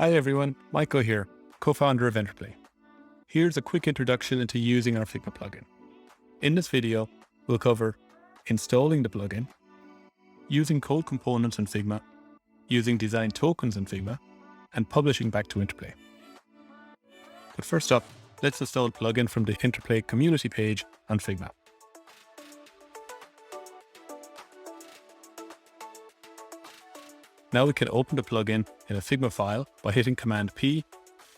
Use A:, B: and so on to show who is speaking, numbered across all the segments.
A: Hi everyone, Michael here, co-founder of Interplay. Here's a quick introduction into using our Figma plugin. In this video, we'll cover installing the plugin, using code components in Figma, using design tokens in Figma, and publishing back to Interplay. But first up, let's install the plugin from the Interplay community page on Figma. Now we can open the plugin in a Figma file by hitting Command P,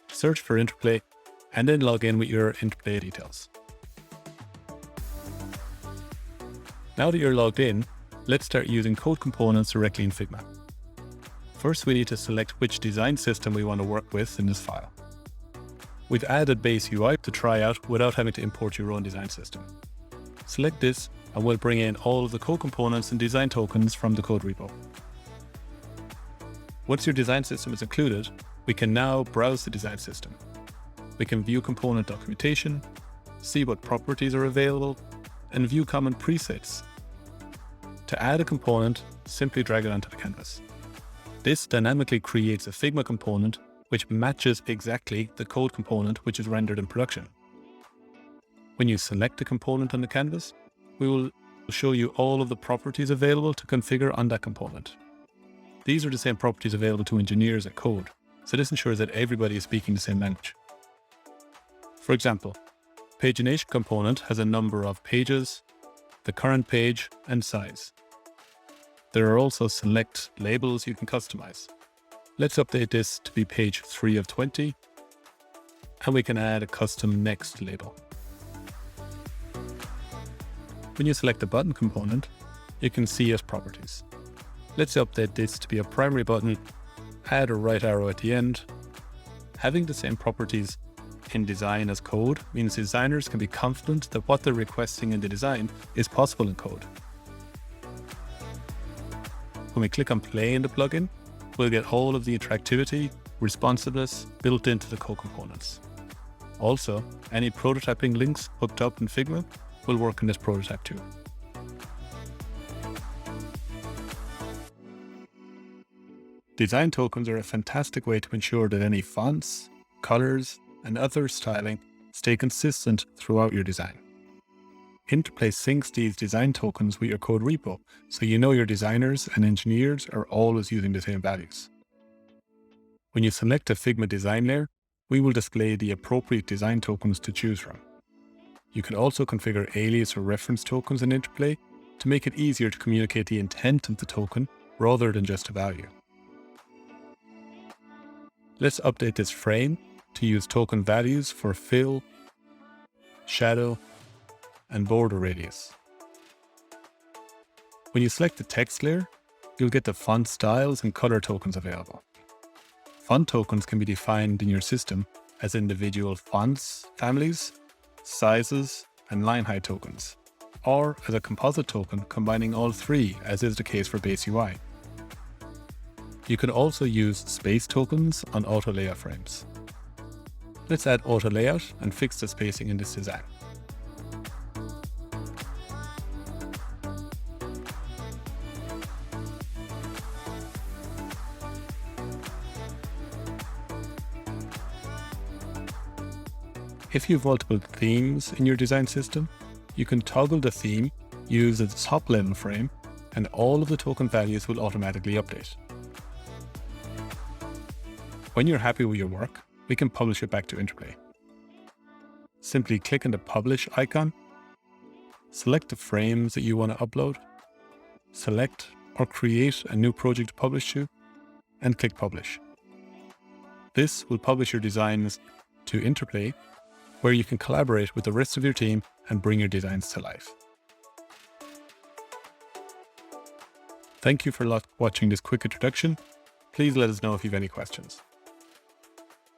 A: search for Interplay, and then log in with your Interplay details. Now that you're logged in, let's start using code components directly in Figma. First, we need to select which design system we want to work with in this file. We've added base UI to try out without having to import your own design system. Select this and we'll bring in all of the code components and design tokens from the code repo. Once your design system is included, we can now browse the design system. We can view component documentation, see what properties are available, and view common presets. To add a component, simply drag it onto the canvas. This dynamically creates a Figma component which matches exactly the code component which is rendered in production. When you select a component on the canvas, we will show you all of the properties available to configure on that component. These are the same properties available to engineers that code, so this ensures that everybody is speaking the same language. For example, pagination component has a number of pages, the current page, and size. There are also select labels you can customize. Let's update this to be page 3 of 20, and we can add a custom next label. When you select the button component, you can see its properties. Let's update this to be a primary button, add a right arrow at the end. Having the same properties in design as code means designers can be confident that what they're requesting in the design is possible in code. When we click on play in the plugin, we'll get all of the interactivity, responsiveness built into the code components. Also, any prototyping links hooked up in Figma will work in this prototype too. Design tokens are a fantastic way to ensure that any fonts, colors, and other styling stay consistent throughout your design. Interplay syncs these design tokens with your code repo, so you know your designers and engineers are always using the same values. When you select a Figma design layer, we will display the appropriate design tokens to choose from. You can also configure alias or reference tokens in Interplay to make it easier to communicate the intent of the token rather than just a value. Let's update this frame to use token values for fill, shadow, and border radius. When you select the text layer, you'll get the font styles and color tokens available. Font tokens can be defined in your system as individual fonts, families, sizes, and line height tokens, or as a composite token combining all three, as is the case for base UI. You can also use space tokens on auto layout frames. Let's add auto layout and fix the spacing in this design. If you have multiple themes in your design system, you can toggle the theme used as the top level frame, and all of the token values will automatically update. When you're happy with your work, we can publish it back to Interplay. Simply click on the publish icon, select the frames that you want to upload, select or create a new project to publish to, and click publish. This will publish your designs to Interplay, where you can collaborate with the rest of your team and bring your designs to life. Thank you for watching this quick introduction. Please let us know if you have any questions.